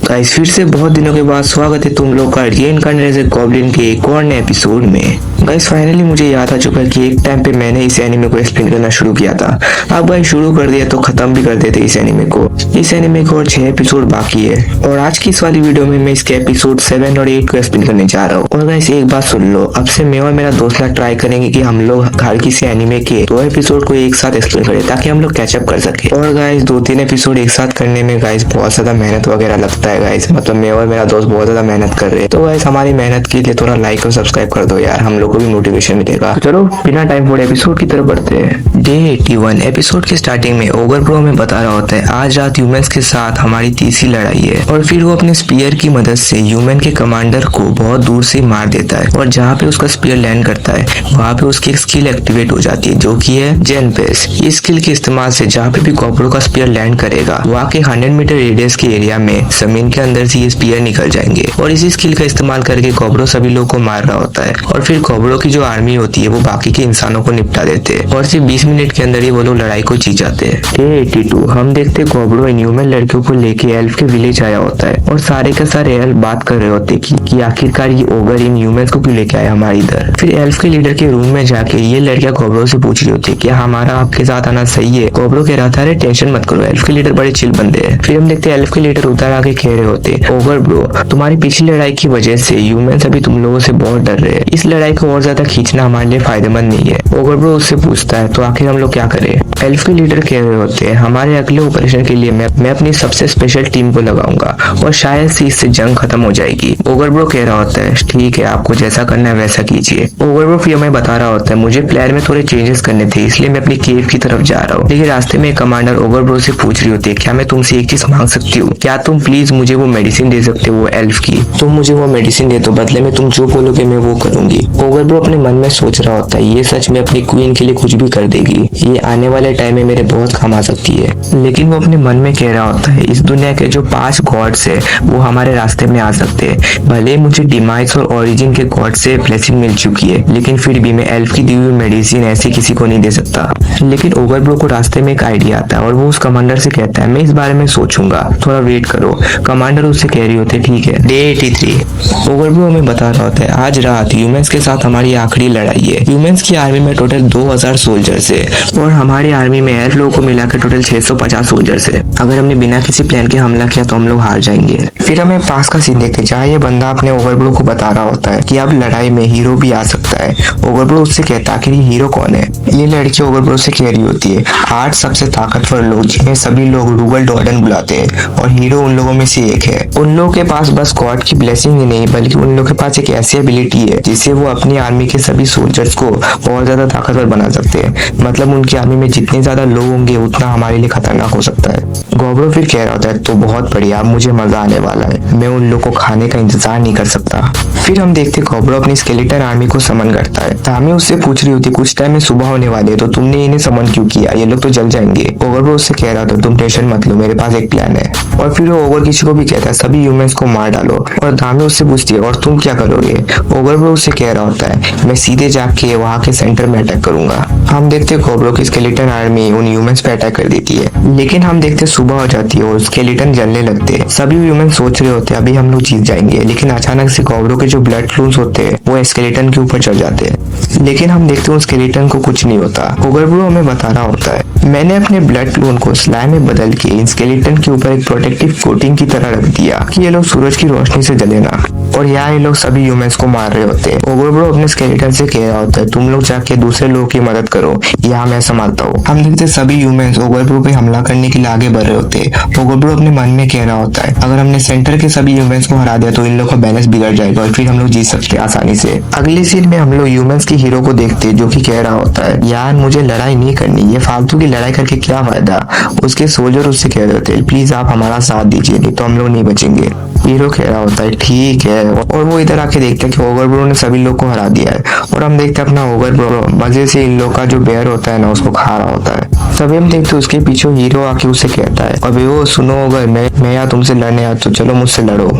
Guys फिर से बहुत दिनों के बाद स्वागत है तुम लोग का रीइंकार्नेटेड गॉब्लिन के एक और नए एपिसोड में। गाइस फाइनली मुझे याद आ चुका है कि एक टाइम पे मैंने इस एनिमे को एक्सप्लेन करना शुरू किया था। अब गाइस शुरू कर दिया तो खत्म भी कर देते इस एनिमे को। इस एनिमे को और 6 एपिसोड बाकी है और आज की इस वाली वीडियो में मैं इसके एपिसोड 7 और 8 को एक्सप्लेन करने जा रहा हूँ। और गाइस एक बात सुन लो, अब से मैं और मेरा दोस्त लोग ट्राई करेंगे कि हम लोग हर किसी एनिमे के 2 एपिसोड को एक साथ एक्सप्लेन करें ताकि हम लोग कैचअप कर सके। और गाइस 2-3 एपिसोड एक साथ करने में गाइस बहुत ज्यादा मेहनत वगैरह लगता है गाइस, मतलब मैं और मेरा दोस्त बहुत ज्यादा मेहनत कर रहे हैं। तो गाइस हमारी मेहनत के लिए थोड़ा लाइक और सब्सक्राइब कर दो यार, हम लोग को भी मोटिवेशन मिलेगा। तो चलो बिना टाइम फोड़े एपिसोड की तरफ बढ़ते हैं। डे 81 एपिसोड के स्टार्टिंग में ओगर ब्रो हमें बता रहा होता है आज रात ह्यूमंस के साथ हमारी तीसरी लड़ाई है। और फिर वो अपने स्पीयर की मदद से ह्यूमन के कमांडर को बहुत दूर से मार देता है और जहाँ पे उसका स्पीयर लैंड करता है वहाँ पे उसकी एक स्किल एक्टिवेट हो जाती है जो कि है जेन पेस। इस स्किल के इस्तेमाल से जहाँ पे भी कॉपरो का स्पीयर लैंड करेगा वहाँ के 100 मीटर रेडियस के एरिया में जमीन के अंदर से ये स्पीयर निकल जाएंगे। और इसी स्किल का इस्तेमाल करके कॉबरो सभी लोग को मार रहा होता है और फिर कॉबरो की जो आर्मी होती है वो बाकी के इंसानों को निपटा देते हैं और सिर्फ 20 मिनट के अंदर ही वो लोग लड़ाई को जीत जाते हैं। डे 82 हम देखते कॉबरो इन ह्यूमन लड़कियों को लेके एल्फ के विलेज आया होता है और सारे के सारे एल्फ बात कर रहे होते कि आखिरकार ये ओगर इन ह्यूमंस को क्यों लेके आया हमारे इधर। फिर एल्फ के लीडर के रूम में जाके ये लड़कियां कॉबरो से पूछ रही होती है कि हमारा आपके साथ आना सही है। कॉबरो कह रहा था अरे टेंशन मत करो, एल्फ के लीडर बड़े चिल बंदे हैं। फिर हम देखते एल्फ के लीडर उधर आके कह रहे होते ओगर ब्रो तुम्हारी पिछली लड़ाई की वजह से ह्यूमंस अभी तुम लोगों से बहुत डर रहे हैं, इस लड़ाई को और ज्यादा खींचना हमारे लिए फायदेमंद नहीं है। ओगर ब्रो उससे पूछता है तो आखिर हम लोग क्या करें। एल्फ के लीडर कह रहे होते हैं हमारे अगले ऑपरेशन के लिए मैं अपनी सबसे स्पेशल टीम को लगाऊंगा और शायद से इससे जंग खत्म हो जाएगी। ओगर ब्रो कह रहा होता है ठीक है आपको जैसा करना है वैसा कीजिए। ओगर ब्रो फिर हमें बता रहा होता है मुझे प्लान में थोड़े चेंजेस करने थे इसलिए मैं अपनी केव की तरफ जा रहा हूँ। लेकिन रास्ते में कमांडर ओगर ब्रो से पूछ रही होती है क्या मैं तुमसे एक चीज मांग सकती हूँ, क्या तुम प्लीज मुझे वो मेडिसिन दे सकते हो एल्फ की, तुम मुझे वो मेडिसिन दे दो, बदले में तुम जो बोलोगे मैं वो करूंगी। ओगर ब्रो अपने मन में सोच रहा होता है ये सच में अपनी क्वीन के लिए कुछ भी कर देगी, ये आने वाले टाइम में मेरे बहुत काम आ सकती है। लेकिन वो अपने मन में कह रहा होता है इस दुनिया के जो 5 गॉड्स है वो हमारे रास्ते में आ सकते हैं, भले मुझे डिमाइस और ओरिजिन के गॉड से ब्लेसिंग मिल चुकी है लेकिन फिर भी मैं एल्फ की दी हुई मेडिसिन ऐसे किसी को नहीं दे सकता। लेकिन ओगर ब्रो को रास्ते में एक आइडिया आता है और वो उस कमांडर से कहता है मैं इस बारे में सोचूंगा, थोड़ा वेट करो। कमांडर उससे कह रही होती है ठीक है। डे 83 ओगर ब्रो हमें बता रहा होता है आज रात ह्यूमंस के साथ हमारी आखिरी लड़ाई है। ह्यूमंस की आर्मी में टोटल 2000 सोल्जर्स है और हमारी आर्मी में एल्फ लोगों को मिलाकर टोटल 650 सोल्जर्स है। अगर हमने बिना किसी प्लान के हमला किया तो हम लोग हार जाएंगे। फिर हमें पास का सीन देखते जहाँ ये बंदा अपने ओगर ब्रो को बता रहा होता है कि अब लड़ाई में हीरो भी आ सकता है। ओगर ब्रो उससे कहता है कि हीरो कौन है। ये लड़की ओगर ब्रो से कह रही होती है 8 सबसे ताकतवर लोग जिन्हें सभी लोग रूगल डॉर्डन बुलाते हैं और हीरो उन लोगों में से एक है। उन लोगों के पास बस गॉड की ब्लेसिंग ही नहीं बल्कि उन लोगों के पास एक ऐसी एबिलिटी है जिससे वो अपनी आर्मी के सभी सोल्जर्स को और ज्यादा ताकतवर बना सकते हैं, मतलब उनकी आर्मी में जितने ज्यादा लोग होंगे उतना हमारे लिए खतरनाक हो सकता है। गॉब्रो फिर कह रहा होता है तो बहुत बढ़िया, मुझे मजा आने वाला है, मैं उन लोगों को खाने का इंतजार नहीं कर सकता। फिर हम देखते गॉब्रो अपनी स्केलेटन आर्मी को समन करता है। तामी उससे पूछ रही होती कुछ टाइम में सुबह होने वाली है तो तुमने इन्हें समन क्यों किया, ये लोग तो जल जाएंगे। गॉब्रो उससे कह रहा था तुम टेंशन मत लो, मेरे पास एक प्लान है। और फिर वो ओगर किसी को भी कहता है सभी ह्यूमंस को मार डालो। और तामी उससे पूछती है और तुम क्या करोगे। ओगर ब्रो उससे कह रहा होता है मैं सीधे जाके वहाँ के सेंटर में अटैक करूंगा। हम देखते गॉब्रो की स्केलेटन आर्मी उन ह्यूमंस पे अटैक कर देती है लेकिन हम देखते सुबह हो जाती है और स्केलेटन जलने लगते हैं। सभी ह्यूमंस सोच रहे होते हैं अभी हम लोग जीत जाएंगे, लेकिन अचानक से गॉब्रो के जो ब्लड फ्लूस होते हैं वो स्केलेटन के ऊपर चढ़ जाते हैं। लेकिन हम देखते हैं स्केलेटन को कुछ नहीं होता। ओगर ब्रो हमें बता रहा होता है मैंने अपने ब्लड फ्लून को स्लाइम में बदल के इन स्केलेटन के ऊपर एक प्रोटेक्टिव कोटिंग की तरह रख दिया कि ये लोग सूरज की रोशनी से जले ना। और यहाँ ये लोग सभी ह्यूमंस को मार रहे होते हैं। ओगर ब्रो अपने स्केलेटन से कह रहा होता है तुम लोग जाके दूसरे लोगों की मदद करो, यहाँ मैं संभालता हूँ। हम देखते सभी ह्यूमंस ओगर ब्रो पे हमला करने के लिए आगे बढ़ रहे होते हैं। ओगर ब्रो अपने मन में कह रहा होता है अगर हमने सेंटर के सभी ह्यूमंस को हरा दिया तो इन लोग का बैलेंस बिगड़ जाएगा और फिर हम लोग जीत सकते हैं आसानी से। अगले सीन में हम लोग ह्यूमंस की हीरो को देखते जो कि कह रहा होता है यार मुझे लड़ाई नहीं करनी, ये फालतू की लड़ाई करके क्या फायदा। उसके सोल्जर उससे कह रहे होते हैं प्लीज आप हमारा साथ दीजिए नहीं तो हम लोग नहीं बचेंगे। हीरो कह रहा होता है ठीक है और वो इधर आके देखते हैं कि ओगर ब्रो ने सभी लोग को हरा दिया है। और हम देखते हैं अपना ओगर ब्रो मजे से इन लोग का जो बेयर होता है ना उसको खा रहा होता है। तभी हम देखते उसके पीछे हीरो आके उसे कहता है, अबे वो सुनो, अगर मैं यहाँ तुमसे लड़ने आया तो चलो मुझसे लड़ो।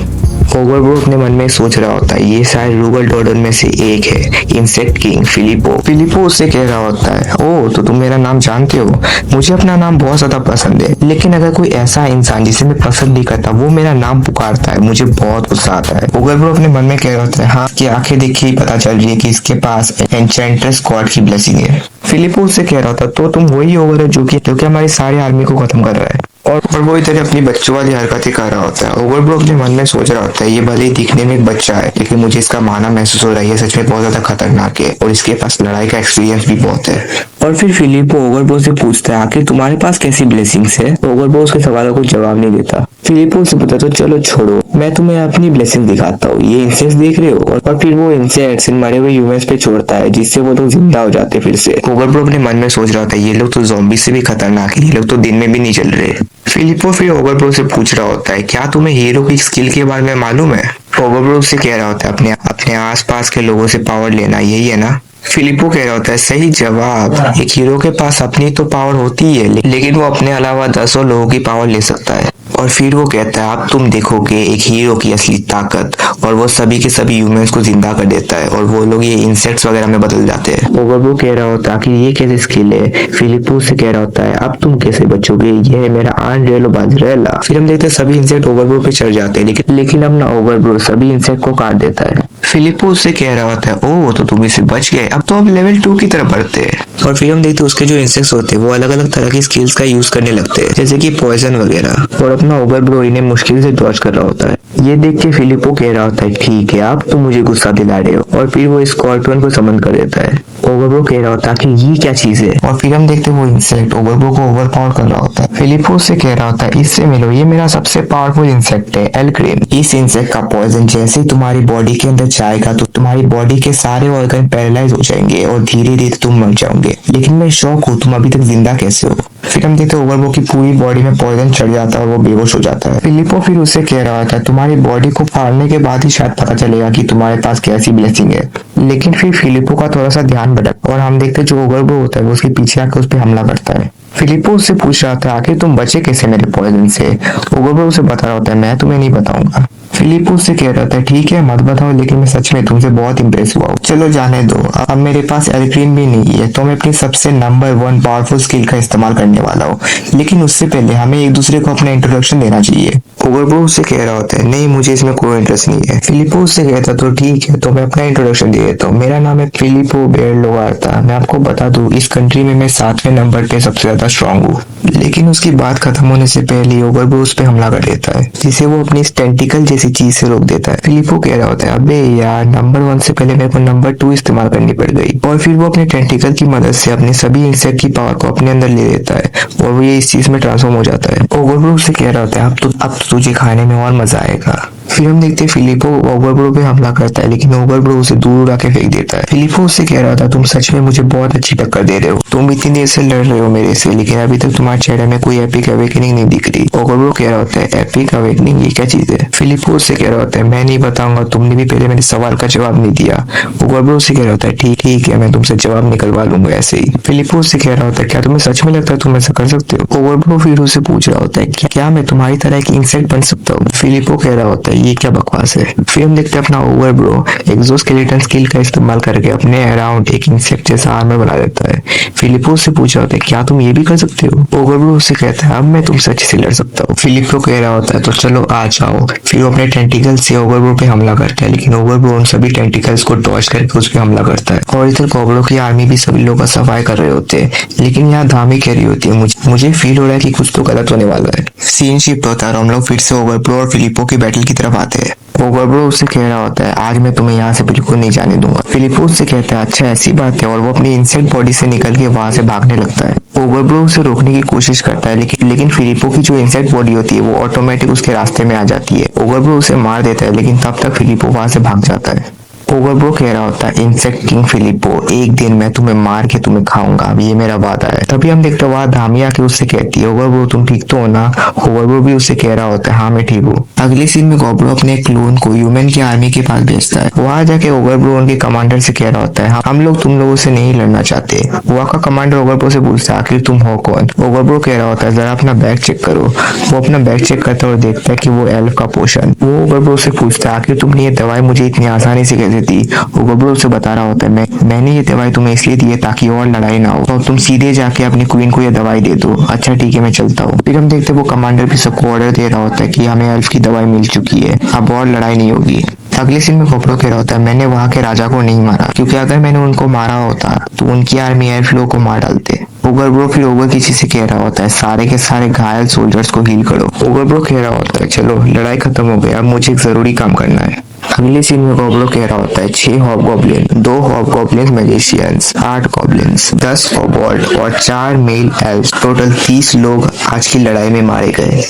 ओवरब्रो अपने मन में सोच रहा होता है ये शायद रूगल डॉडर में से एक है, इंसेक्ट किंग फिलिपो। फिलिपो उससे कह रहा होता है, ओ तो तुम मेरा नाम जानते हो, मुझे अपना नाम बहुत ज्यादा पसंद है, लेकिन अगर कोई ऐसा इंसान जिसे मैं पसंद नहीं करता वो मेरा नाम पुकारता है मुझे बहुत गुस्सा आता है। ओवरब्रो अपने मन में कह रहा होता है, हाँ की आंखें देख के पता चल रही है कि इसके पास एन्चेंट्रेस गॉड की ब्लेसिंग है। फिलिपो उससे कह रहा था, तो तुम वही ओवर है जो कि हमारी सारी आर्मी को खत्म कर रहा है। और वो इधर अपनी बच्चों वाली हरकतें कर रहा होता है। ओवरब्रो अपने मन में सोच रहा होता है ये भले ही दिखने में एक बच्चा है, लेकिन मुझे इसका माना महसूस हो रहा है ये सच में बहुत ज्यादा खतरनाक है और इसके पास लड़ाई का एक्सपीरियंस भी बहुत है। और फिर फिलिपो ओवरब्रो से पूछता है, आखिर तुम्हारे पास कैसी ब्लेसिंग्स है? तो ओवरब्रो उसके सवालों को जवाब नहीं देता। फिलिपो से पूछता, तो चलो छोड़ो, मैं तुम्हें अपनी ब्लेसिंग दिखाता हूँ, ये इंसेक्ट्स देख रहे हो? और फिर वो इंसेक्ट्स इन मरे हुए ह्यूमंस पे छोड़ता है जिससे वो लोग जिंदा हो जाते फिर से। ओवरब्रो अपने मन में सोच रहा होता है ये लोग तो ज़ॉम्बी से भी खतरनाक है, ये लोग तो दिन में भी नहीं चल रहे। फिलिपो फिर ओवरब्रो से पूछ रहा होता है, क्या तुम्हें हीरो की स्किल के बारे में मालूम है? ओवरब्रो से कह रहा होता है, अपने आसपास के लोगों से पावर लेना, यही है ना? फिलिपो कह रहा होता है, सही जवाब। एक हीरो के पास अपनी तो पावर होती है, लेकिन वो अपने अलावा 10 लोगों की पावर ले सकता है। और फिर वो कहता है, अब तुम देखोगे एक हीरो की असली ताकत, और वो सभी के सभी ह्यूमंस को जिंदा कर देता है और वो लोग ये इंसेक्ट्स वगैरह में बदल जाते हैं। ओवरब्रो कह रहा होता है कि ये कैसे स्किल है? फिलिपो से कह रहा होता है, अब तुम कैसे बचोगे, ये है मेरा आनरेलो बाजरेला। फिर हम देखते हैं सभी इंसेक्ट ओवरब्रो पे चढ़ जाते हैं, लेकिन अब ना ओवरब्रो सभी इंसेक्ट को काट देता है। फिलिपो उससे कह रहा होता है, ओह तो तुम इससे बच गए, अब तो हम लेवल 2 की तरफ बढ़ते हैं। और फिर हम देखते हैं उसके जो इंसेक्ट्स होते हैं वो अलग अलग तरह की स्किल्स का यूज करने लगते हैं, जैसे कि पॉइजन वगैरह, और अपना ओवरब्रो इन्हें मुश्किल से डॉज कर रहा होता है। ये देख के फिलिपो कह रहा होता है, ठीक है आप तो मुझे गुस्सा दिला रहे हो, और फिर वो स्कॉर्पियन को समन कर देता है। ओवरब्रो कह रहा होता है कि ये क्या चीज है, और फिर हम देखते हैं वो इंसेक्ट ओवरब्रो को ओवरपावर कर रहा होता है। फिलिपो से कह रहा होता है, इससे मिलो, ये मेरा सबसे पावरफुल इंसेक्ट है, एल्क्रेन। इस इंसेक्ट का पॉइजन जैसे ही तुम्हारी बॉडी के अंदर जाएगा तो तुम्हारी बॉडी के सारे ऑर्गन पैरालाइज हो जाएंगे और धीरे धीरे तुम मर जाओगे। लेकिन मैं शौक हूँ, तुम अभी तक जिंदा कैसे हो? फिर हम देखते हैं ओवरब्रो की पूरी बॉडी में पॉइजन चढ़ जाता है और वो बेहोश हो जाता है। फिलिपो फिर उससे कह रहा होता है, तुम्हारी बॉडी को फाड़ने के बाद ही शायद पता चलेगा कि तुम्हारे पास कैसी ब्लेसिंग है। लेकिन फिर फिलिपो का थोड़ा सा ध्यान भटक और हम देखते हैं जो ओवरब्रो होता है वो उसके पीछे आकर उस पर हमला करता है। फिलिपो उससे पूछ रहा था, आखिर तुम बचे कैसे मेरे पॉइजन से? ओवरब्रो उसे बता रहा होता है, मैं तुम्हें नहीं बताऊंगा। फिलिपो उससे कह रहा था, ठीक है मत बताओ, लेकिन मैं सच में तुमसे बहुत इंप्रेस हुआ हूँ। चलो जाने दो, अब मेरे पास एल्क्रीन भी नहीं है तो मैं अपनी सबसे नंबर 1 पावरफुल स्किल का इस्तेमाल करने वाला हूँ, लेकिन उससे पहले हमें एक दूसरे को अपना इंट्रोडक्शन देना चाहिए। ओवरब्रो उससे कह रहा होता है, नहीं मुझे इसमें कोई इंटरेस्ट नहीं है। फिलिपो उससे कहता, तो ठीक है तो मैं अपना इंट्रोडक्शन दे देता हूँ, मेरा नाम है फिलिपो बेरलोगार्ता। मैं आपको बता दूं इस कंट्री में मैं 7वें नंबर पे सबसे ज्यादा स्ट्रांग हूँ। लेकिन उसकी बात खत्म होने से पहले ओवरब्रो उस पे हमला कर देता है, जिसे वो अपनी टेंटिकल जैसी चीज से रोक देता है। फिलिपो कह रहा होता है, अबे यार नंबर 1 से पहले मेरे को नंबर 2 इस्तेमाल करनी पड़ गई। और फिर वो अपने टेंटिकल की मदद से अपने सभी इंसेक्ट की पावर को अपने अंदर ले लेता है और वो ये इस चीज में ट्रांसफॉर्म हो जाता है। ओवरब्रो उससे कह रहा होता है, अब तो तुझे खाने में और मजा आएगा। फिर हम देखते हैं फिलिपो ओवरब्रो पे हमला करता है, लेकिन ओवरब्रो उसे दूर उड़ा के फेंक देता है। फिलिपो उससे कह रहा था, तुम सच में मुझे बहुत अच्छी टक्कर दे रहे हो, तुम इतनी देर से लड़ रहे हो मेरे से, लेकिन अभी तक तुम्हारे चेहरे में कोई एपिक अवेकनिंग नहीं दिख रही। ओवरब्रो कह रहा होता है, एपिक अवेकनिंग ये क्या चीज है? फिलिपो उससे कह रहा होता है, मैं नहीं बताऊंगा, तुमने भी पहले मेरे सवाल का जवाब नहीं दिया। ओवरब्रो उससे कह रहा होता है, ठीक है मैं तुमसे जवाब निकलवा लूंगा ऐसे ही। फिलिपो उससे कह रहा होता है, क्या तुम्हें सच में लगता है तुम ऐसा कर सकते हो? ओवरब्रो फिर उसे पूछ रहा होता है, क्या मैं तुम्हारी तरह एक इंसेक्ट बन सकता हूँ? फिलिपो कह रहा होता है, ये क्या बकवास है? फिर हम देखते हैं अपना ओवरब्रो एक्सोस्केलेटन स्किल का इस्तेमाल करके अपने अराउंड एक इंसेक्ट जैसा आर्मर बना देता है। फिलिपो से पूछा होता है, क्या तुम ये भी कर सकते हो? ओवरब्रो उससे कहता है, अब मैं तुमसे अच्छे से लड़ सकता हूँ। फिलिपो कह रहा होता है, तो चलो आ जाओ। फिर वो अपने टेंटिकल से ओवरब्रो पे हमला करता है, लेकिन ओवरब्रो उन सभी टेंटिकल्स को डॉज करके उस पे हमला करता है। और इधर कोबरों की आर्मी भी सभी लोग का सफाई कर रहे होते हैं, लेकिन यहाँ धामी कह रही होती है, मुझे फील हो रहा है कि कुछ तो गलत होने वाला है। सीन शिफ्ट होता है और हम लोग फिर से ओवरब्रो और फिलिपो की बैटल की तरफ आते हैं। ओवरब्रो उससे कह रहा होता है, आज मैं तुम्हें यहाँ से बिल्कुल नहीं जाने दूंगा। फिलिपो उससे कहता है, अच्छा ऐसी बात है, और वो अपनी इंसेक्ट बॉडी से निकल के वहां से भागने लगता है। ओवरब्रो उसे रोकने की कोशिश करता है, लेकिन फिलिपो की जो इंसेक्ट बॉडी होती है वो ऑटोमेटिक उसके रास्ते में आ जाती है। ओवरब्रो उसे मार देता है, लेकिन तब तक फिलिपो वहां से भाग जाता है। ओवरब्रो कह रहा होता है इंसेक्ट किंग फिलिपो, एक दिन मैं तुम्हें मार के तुम्हें खाऊंगा, ये मेरा वादा है। तभी हम देखते हैं वहां धामी आके उससे कहती है ओवरब्रो तुम ठीक तो हो ना। ओवरब्रो भी उससे कह रहा होता है हाँ मैं ठीक हूँ। अगले सीन में ओवरब्रो अपने क्लोन को ह्यूमन की आर्मी के पास भेजता है। वहां जाके ओवरब्रो उनके कमांडर से कह रहा होता है हम लोग तुम लोगों से नहीं लड़ना चाहते। वहां का कमांडर ओवरब्रो से पूछता है आखिर तुम हो कौन। ओवरब्रो कह रहा होता है जरा अपना बैग चेक करो। वो अपना बैग चेक करता है और देखता है कि वो एल्फ का पोशन। वो ओवरब्रो से पूछता है आखिर तुमने ये दवाई मुझे इतनी आसानी से कैसे दी। ओवरब्रो से बता रहा होता है मैंने ये दवाई तुम्हें इसलिए दी है ताकि और लड़ाई ना हो, तो तुम सीधे जाके अपनी क्वीन को ये दवाई दे दो। अच्छा ठीक है मैं चलता हूँ। फिर हम देखते हैं वो कमांडर भी सबको ऑर्डर दे रहा होता है कि हमें एल्फ की दवाई मिल चुकी है, अब और लड़ाई नहीं होगी। अगले सीन में ओवरब्रो कह रहा होता है मैंने वहां के राजा को नहीं मारा, क्योंकि अगर मैंने उनको मारा होता तो उनकी आर्मी एल्फ लोगों को मार डालते। ओवरब्रो फिर ओवर किसी से कह रहा होता है सारे के सारे घायल सोल्जर्स को हील करो। ओवरब्रो कह रहा होता है चलो लड़ाई खत्म हो गई, अब मुझे एक जरूरी काम करना है। अगले सीन में ओवरब्रो कह रहा होता है 6 हॉबगॉब्लिन, 2 हॉबगॉब्लिन मैजिशियंस, 8 गॉब्लिन्स, 10 कोबॉल्ट और 4 मेल एल्व्स, टोटल 30 लोग आज की लड़ाई में मारे गए।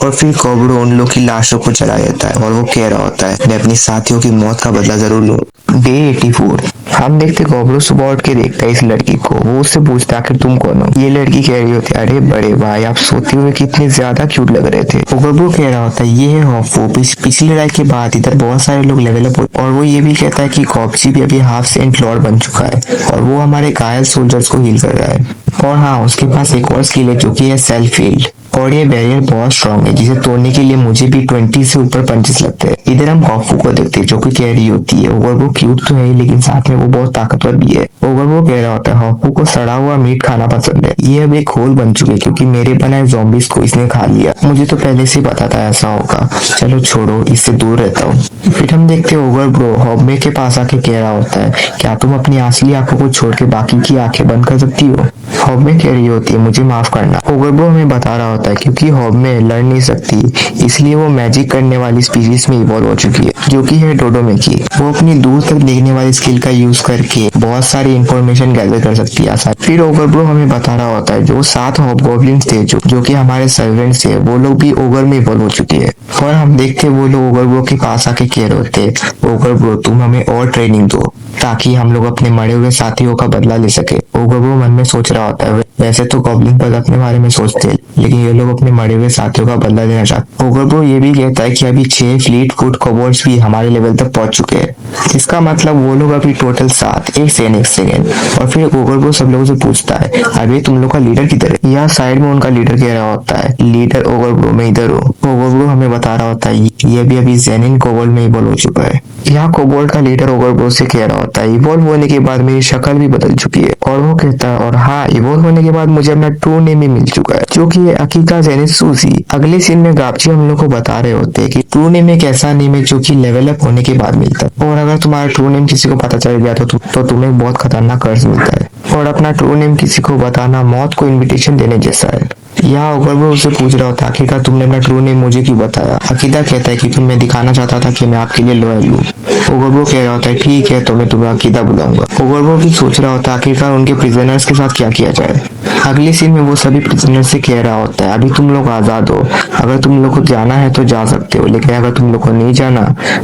और फिर ओवरब्रो उन लोग की लाशों को जला देता है और वो कह रहा होता है मैं अपनी साथियों की मौत का बदला जरूर लूं। डे 84 हम देखते ओवरब्रो सुबह उठ के देखता है इस लड़की को। वो उससे पूछता है आखिर तुम कौन हो। ये लड़की कह रही होती है अरे बड़े भाई आप सोते हुए कितने ज्यादा क्यूट लग रहे थे। ओवरब्रो कह रहा होता है ये है हॉफो, पिछली लड़ाई के बाद इधर बहुत सारे लोग लेवल अप और वो ये भी कहता है कि कॉप्सी भी अभी हाफ सेंट लॉर्ड बन चुका है और वो हमारे घायल सोल्जर्स को हील कर रहा है। और हाँ उसके पास एक और स्किल है जो कि है सेल्फ हील्ड और ये बैरियर बहुत स्ट्रांग है जिसे तोड़ने के लिए मुझे भी 20 से ऊपर पंचेस लगते हैं। इधर हम कॉफू को देखते हैं जो कि कह रही होती है ओवरब्रो क्यूट तो है लेकिन साथ में वो बहुत ताकतवर भी है। ओवरब्रो कह रहा होता है हॉफू को सड़ा हुआ मीट खाना पसंद है, ये अब एक होल बन चुके क्योंकि मेरे बनाए ज़ॉम्बीज को इसने खा लिया, मुझे तो पहले से पता था ऐसा होगा, चलो छोड़ो इससे दूर रहता हूँ। फिर हम देखते हैं ओवरब्रो हॉबमे के पास आके कह रहा होता है क्या तुम अपनी असली आंखों को छोड़ के बाकी की आंखें बंद कर सकती हो। हॉबमे कह रही होती है मुझे माफ करना। ओवरब्रो हमें बता रहा होता है क्योंकि हॉबमे लड़ नहीं सकती इसलिए वो मैजिक करने वाली स्पीशीज में इवॉल्व हो चुकी है जो कि है डोडोमेकी। वो अपनी दूर तक देखने वाली स्किल का यूज करके बहुत सारी इंफॉर्मेशन गैदर कर सकती है आसानी। फिर ओवरब्रो हमें बता रहा होता है जो 7 हॉबगॉब्लिन्स थे जो कि हमारे सर्वेंट्स थे वो लोग भी ओवर में इवॉल्व हो चुके हैं। और हम देखते वो लोग ओवरब्रो के पास आके कह रहे होते ओवरब्रो तुम हमें और ट्रेनिंग दो ताकि हम लोग अपने मरे हुए साथियों का बदला ले सके। ओवरब्रो मन में सोच रहा होता है वैसे तो गॉब्लिन बस अपने बारे में सोचते हैं लेकिन ये लोग अपने मरे हुए साथियों का बदला लेना चाहते। ओवरब्रो ये भी कहता है कि अभी 6 फ्लीट फुट कोबॉल्ट्स भी हमारे लेवल तक पहुंच चुके हैं, इसका मतलब वो लोग अभी टोटल 7। एक सेकेंड। और फिर ओवरब्रो सब लोगों से पूछता है अभी तुम लोग का लीडर किधर है। यहाँ साइड में उनका लीडर कह रहा होता है लीडर ओवरब्रो मैं इधर हूँ। ओवरब्रो हमें बता रहा होता है ये भी अभी जेनिन कोबॉल्ट में इवॉल्व हो चुका है। यहाँ कोबॉल्ट का लीडर ओवरब्रो से कह रहा होता है इवॉल्व होने के बाद मेरी शक्ल भी बदल चुकी है। और वो कहता है और हाँ इवॉल्व होने के बाद मुझे अपना ट्रू नेम भी मिल चुका है जो कि है अकीका जेनित्सुजी। अगले सीन में गापची हम लोग को बता रहे होते हैं कि ट्रू नेम एक ऐसा नेम है जो कि लेवल अप होने के बाद मिलता है और अगर तुम्हारा ट्रू नेम किसी को पता चल गया तो तुम्हें बहुत खतरनाक कर्ज मिलता है और अपना ट्रू नेम किसी को बताना मौत को इन्विटेशन देने जैसा है। यहाँ ओवरब्रो उससे पूछ रहा होता आखिरकार तुमने अपना ट्रू नेम मुझे क्यों बताया। अकीदा कहता है कि तुम मैं दिखाना चाहता था कि मैं आपके लिए लॉयल हूँ। ओवरब्रो कह रहा होता है ठीक है तो मैं तुम्हें अकीदा बुलाऊंगा। ओवरब्रो भी सोच रहा होता है आखिरकार उनके प्रिजनर्स के साथ क्या किया जाए। अगले सीन में वो सभी प्रिजनर से कह रहा होता है अभी तुम लोग आजाद हो, अगर तुम लोग को जाना है तो जा सकते हो लेकिन अगर तुम लोग को नहीं जाना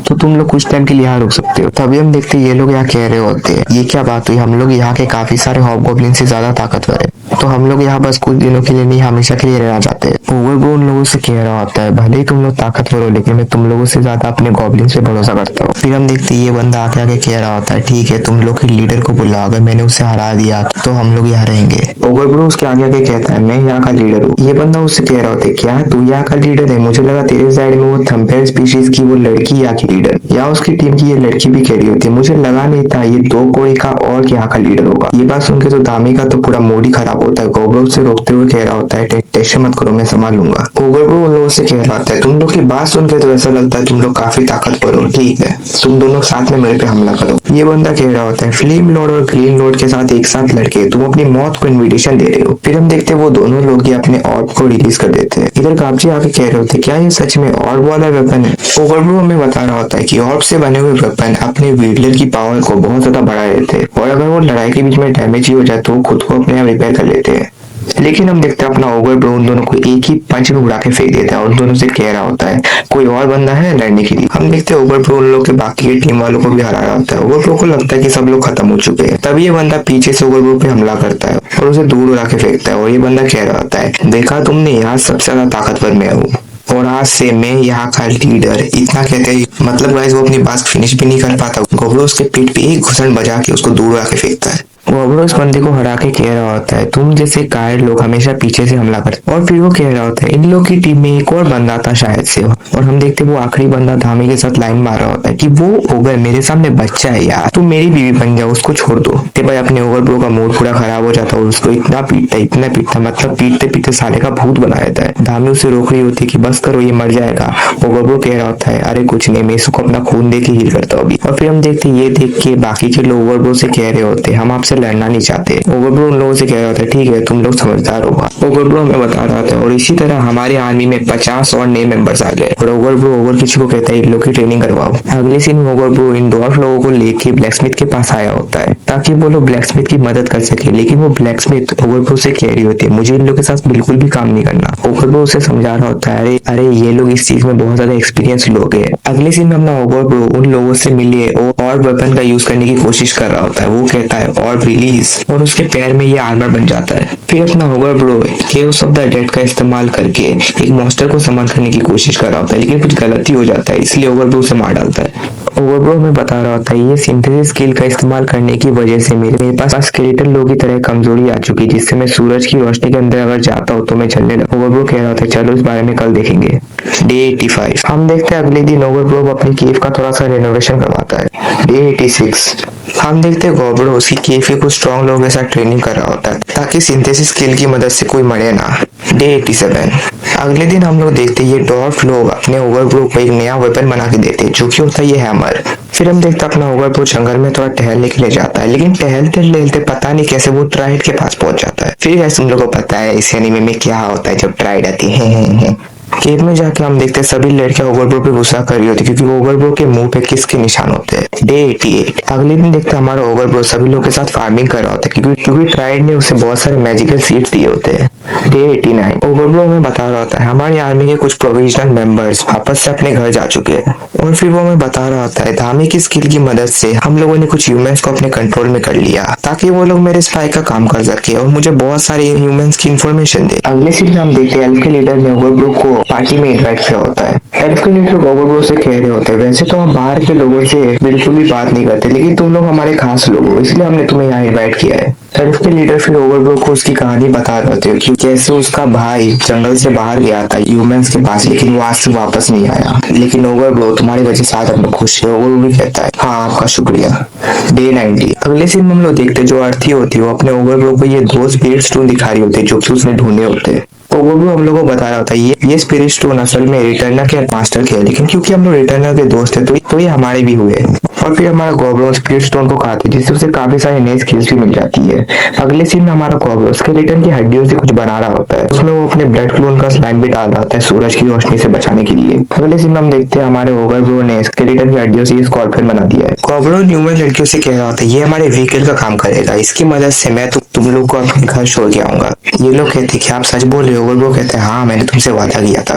तो तुम लोग कुछ टाइम के लिए यहाँ रुक सकते हो। तभी हम देखते ये लोग यहाँ कह रहे होते हैं ये क्या बात हुई, हम लोग यहाँ के काफी सारे हॉबगॉब्लिन से ज्यादा ताकतवर है तो हम लोग यहाँ बस कुछ दिनों के लिए नहीं हमेशा के लिए रहना चाहते हैं। ओवरब्रो उन लोगों से कह रहा होता है भले ही तुम लोग ताकतवर हो लेकिन मैं तुम लोगों से ज्यादा अपने गॉब्लिन पे भरोसा करता हूँ। फिर हम देखते ये बंदा आके आगे कह रहा होता है ठीक है तुम लोग के लीडर को बुलाओ, अगर मैंने उसे हरा दिया तो हम लोग यहाँ रहेंगे। ओवरब्रो उसके आगे आगे कहता है मैं यहाँ का लीडर हूँ। ये बंदा उससे कह रहा होता है क्या तू यहाँ का लीडर है, मुझे लगा तेरे साइड में वो थंपेर स्पीशीज की वो लड़की यहाँ की लीडर या उसकी टीम की ये लड़की भी कह रही होती है, मुझे लगा नहीं था ये 2 कोड़ी का और यहाँ का लीडर होगा। ये बात सुनकर तो दामी का तो पूरा मूड ही खराब होता है। ओवरब्रो से रोकते हुए कह रहा होता है टेंशन मत करो मैं संभाल लूंगा। ओवरब्रो उन लोगों से कह रहा होता है तुम लोग की बात सुनकर तो ऐसा लगता है तुम लोग काफी ताकतवर हो, ठीक है तुम दोनों साथ में मेरे पे हमला करो। ये बंदा कह रहा होता है फ्लेम लॉर्ड और ग्रीन लॉर्ड के साथ एक साथ लड़के तुम अपनी मौत को इन्विटेशन दे रहे हो। फिर हम देखते वो दोनों लोग ही अपने ऑर्ब को रिलीज कर देते हैं। इधर गापची आके कह रहे होते क्या ये सच में ऑर्ब वाला वेपन है। ओवरब्रो हमें बता रहा होता है कि ऑर्ब से बने हुए वेपन अपने व्हीलर की पावर को बहुत ज्यादा बढ़ा देते हैं और अगर वो लड़ाई के बीच में डैमेज ही हो जाए तो खुद को अपने आप रिपेयर कर लेते हैं। लेकिन हम देखते हैं अपना ओवर ब्रो उन दोनों को एक ही पंच में उड़ा के फेंक देता है और उन दोनों से कह रहा होता है कोई और बंदा है लड़ने के लिए। हम देखते हैं ओवर ब्रो उन लोग के बाकी के टीम वालों को भी हरा रहा होता है। ओवर ब्रो को लगता है कि सब लोग खत्म हो चुके हैं, तभी ये बंदा पीछे से ओवर ब्रो पे हमला करता है और उसे दूर उड़ा के फेंकता है और ये बंदा कह रहा होता है देखा तुमने, यहाँ सबसे ज्यादा ताकतवर मैं हूँ और आज से मैं यहाँ का लीडर। इतना कहते हैं मतलब गाइस वो अपनी बात फिनिश भी नहीं कर पाता, गोब्रो उसके पीठ पे एक घुसन बजा के उसको दूर आके फेंकता है। गोब्रो इस बंदे को हरा के कह रहा होता है तुम जैसे कायर लोग हमेशा पीछे से हमला करते। और फिर वो कह रहा होता है इन लोग की टीम में एक और बंदा था शायद से, और हम देखते वो आखिरी बंदा धामी के साथ लाइन मार रहा होता है कि वो ओवर मेरे सामने बच्चा है यार, तुम मेरी बीवी बन जाओ, उसको छोड़ दो। ते भाई अपने ओवर ब्रो का मूड पूरा खराब हो जाता है और उसको इतना पीटता मतलब पीटते पीटते साले का भूत बना देता है। धामी उसे रोक रही होती है कि बस करो ये मर जाएगा। ओवर ब्रो कह रहा होता है अरे कुछ नहीं, मैं इसको अपना खून दे के हील करता हूँ अभी। और फिर हम देखते ये देख के बाकी के लोग ओवर ब्रो से कह रहे होते हम आपसे लड़ना नहीं चाहते। ओवर ब्रो उन लोगों से कह रहा होता है ठीक है तुम लोग समझदार हो। ओवर ब्रो हमें बता रहा था और इसी तरह हमारे आर्मी में 50 और नए मेंबर्स आ गए और ओवर ब्रो ओवर किसी को कहता है इन लोग की ट्रेनिंग करवाओ। अगले सीन में ओवर ब्रो इन डॉर्फ लोगों को लेके ब्लैकस्मिथ के पास आया होता है ताकि वो लोग ब्लैकस्मिथ की मदद कर सके, लेकिन वो ब्लैकस्मिथ ओवर ब्रो से कह रही होती है मुझे इन लोगों के साथ बिल्कुल भी काम नहीं करना। ओवर ब्रो उसे समझा रहा होता है अरे अरे ये लोग इस चीज में बहुत ज्यादा एक्सपीरियंस लोग हैं। अगले सीन में अपना ओवर ब्रो उन लोगों से मिले और वेपन का यूज करने की कोशिश कर रहा होता है। वो कहता है और रिलीज और उसके पैर में ये आर्मर बन जाता है। फिर अपना over bro caves of the dead का इस्तेमाल करके एक मॉन्स्टर को समन करने की कोशिश कर रहा होता है, लेकिन कुछ गलती हो जाता है इसलिए ओवर ब्रो उसे मार डालता है। ओवर ब्रो हमें बता रहा होता है ये सिंथेसिस स्किल का इस्तेमाल करने की वजह से मेरे पास स्केलेटन लोगों की तरह कमजोरी आ चुकी जिससे मैं सूरज की रोशनी के अंदर अगर जाता हूँ तो मैं जलने लगता। ओवर ब्रो कह रहा होता है चलो इस बारे में कल देखेंगे। डे 85 हम देखते हैं अगले दिन ओवर ब्रो अपनी केव का थोड़ा सा रेनोवेशन करवाता है। डे 86 हम देखते हैं गोब्रो उसकी केव के कुछ स्ट्रॉन्ग लोगों के साथ ट्रेनिंग कर रहा होता है ताकि सिंथेसिस स्किल की मदद से कोई मरे ना। डे 87 अगले दिन हम लोग देखते हैं ये डॉर्फ लोग अपने ओवर ब्रो को एक नया वेपन बना के देते हैं जो कि होता है ये हैमर। फिर हम देखते हैं अपना ओवर ब्रो जंगल में थोड़ा टहलने के लिए जाता है, लेकिन टहलते टहलते पता नहीं कैसे वो ट्राइड के पास पहुंच जाता है। फिर ऐसे तुम लोगों को पता है इस एनीमे में क्या होता है जब ट्राइड आती है। केव में जाके हम देखते हैं सभी लड़कियां ओवर ब्रो पे गुस्सा कर रही होती है क्योंकि ओवर ब्रो के मुंह पे किसके निशान होते हैं। डे 88 अगले दिन देखते हैं हमारा ओवर ब्रो सभी लोगों के साथ फार्मिंग कर रहा होता है क्योंकि ट्राइड ने उसे बहुत सारे मैजिकल सीड्स दिए होते हैं। डे 89 ओवर ब्रो हमें बता रहा होता है हमारी आर्मी के कुछ प्रोविजनल मेंबर्स वापस से अपने घर जा चुके हैं और फिर वो हमें बता रहा होता है धामी की स्किल की मदद से हम लोगों ने कुछ ह्यूमंस को अपने कंट्रोल में कर लिया ताकि वो लोग मेरे स्पाई का काम कर सके और मुझे बहुत सारे ह्यूमंस की इंफॉर्मेशन दे। अगले सीन में हम देखते हैं एल्फ के लीडर ने ओवर ब्रो को पार्टी में इन्वाइट किया होता है। एल्फ के लीडर ओवर ब्रो से कह रहे होते हैं वैसे तो हम बाहर के लोगों से बिल्कुल भी बात नहीं करते, लेकिन तुम लोग हमारे खास लोग हो इसलिए हमने तुम्हें यहाँ इन्वाइट किया है। एल्फ के लीडर फिर ओवर ब्रो को उसकी कहानी बता रहे थे कि कैसे उसका भाई जंगल से बाहर गया था ह्यूमंस के पास, लेकिन वो आज से वापस नहीं आया, लेकिन ओवर ब्रो तुम्हारी वजह से आज हम लोग खुश है। ओवर भी कहता है हाँ आपका शुक्रिया। डे 90 अगले सीन में हम लोग देखते जो अर्थी होती है वो अपने ओवर ब्रो को ये 2 स्पिरिट स्टोन दिखा रही होती है जो कि उसने ढूंढे होते हैं। ओवर ब्रो हम लोग को बता रहा होता है ये स्पिरिट स्टोन असल में रिटर्नर के मास्टर के है, लेकिन क्योंकि हम लोग रिटर्नर के दोस्त है तो ये हमारे भी हुए। और फिर हमारा गोब्रो स्पिरिट स्टोन को खाते जिससे उसे काफी सारी नई स्किल्स भी मिल जाती है। अगले सीन में हमारा गोब्रो स्केलेटन की हड्डियों से कुछ बना रहा होता है, उसमें वो अपने ब्लड क्लोन का स्लाइम भी डाल रहा होता है सूरज की रोशनी से बचाने के लिए। अगले सीन में हम देखते हैं हमारे गोब्रो ने स्केलेटन की हड्डियों से स्कॉर्पियन बना दिया है। गोब्रो ह्यूमन लड़कियों से कह रहा होता है ये हमारे व्हीकल का काम करेगा, इसकी मदद से मैं तुम लोग को अपने घर छोड़ के आऊंगा। ये लोग कहते कि आप सच बोल रहे हो? गोब्रो कहते हैं हाँ मैंने तुमसे वादा किया था।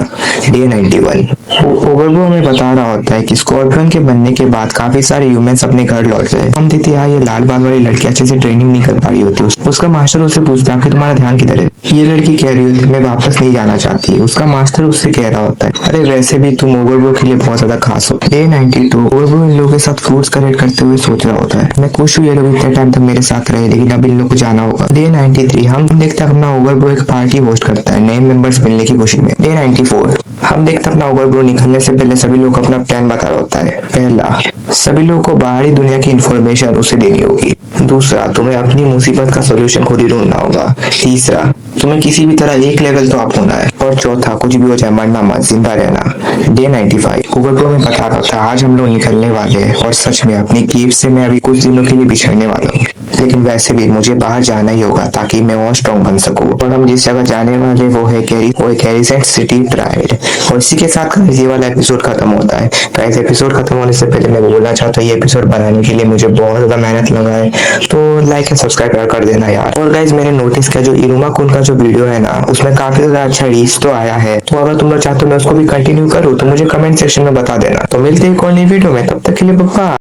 डे 91 गोब्रो हमें बता रहा होता है कि स्कॉर्पियन के बनने के बाद काफी सारे ह्यूमंस अपने घर लौट गए। हम देखते हैं ये लाल बाल वाली लड़की अच्छे से ट्रेनिंग नहीं कर पा रही होती। उसका मास्टर उससे पूछता है कि तुम्हारा ध्यान किधर है? ये लड़की कह रही होती है मैं वापस नहीं जाना चाहती। उसका मास्टर उससे कह रहा होता है अरे वैसे भी तुम ओवरब्रो के लिए बहुत ज्यादा खास हो। डे 92 ओवरब्रो इन लोगों के साथ फ्रूट्स कलेक्ट करते हुए सोच रहा होता है मैं खुश हूँ ये लोग इतने टाइम तक मेरे साथ रहे, लेकिन अब इन लोग को जाना होगा। डे 93 हम देखते हैं अपना ओवरब्रो एक पार्टी होस्ट करता है नए मेंबर्स मिलने की खुशी में। डे 94 हम देखते हैं अपना ओवरब्रो निकलने से पहले सभी लोग अपना प्लान बता रहा होता है। पहला, सभी लोगों को बाहरी दुनिया की इंफॉर्मेशन उसे देनी होगी। दूसरा, तुम्हें अपनी मुसीबत का सॉल्यूशन खुद ही ढूंढना होगा। तीसरा, तुम्हें किसी भी तरह एक लेवल तो अप होना है। और चौथा, कुछ भी हो जाए मरना मत, जिंदा रहना। डे 95 ओवरब्रो में बता रहा था आज हम लोग निकलने वाले हैं और सच में अपनी कीव से मैं अभी कुछ दिनों के लिए बिछड़ने वाला हूँ। लेकिन वैसे भी मुझे बाहर जाना ही होगा ताकि मैं और स्ट्रॉन्ग बन सकूं। और हम जिस जगह जाने वाले वो है कैरिसेंट सिटी प्राइड। और इसी के साथ ये वाला एपिसोड खत्म होता है। गाइस एपिसोड खत्म होने से पहले मैं बोलना चाहता हूँ ये एपिसोड बनाने के लिए मुझे बहुत ज्यादा मेहनत लगा है, तो लाइक एंड सब्सक्राइब कर देना यार। और गाइस मैंने नोटिस किया जो इरुमा कुन का जो वीडियो है ना उसमें काफी ज्यादा अच्छा रीच तो आया है, तो अगर तुम लोग चाहते हो मैं उसको भी कंटिन्यू करूँ तो मुझे कमेंट सेक्शन में बता देना। तो मिलते हैं एक और नई वीडियो में, तब तक के लिए बाय।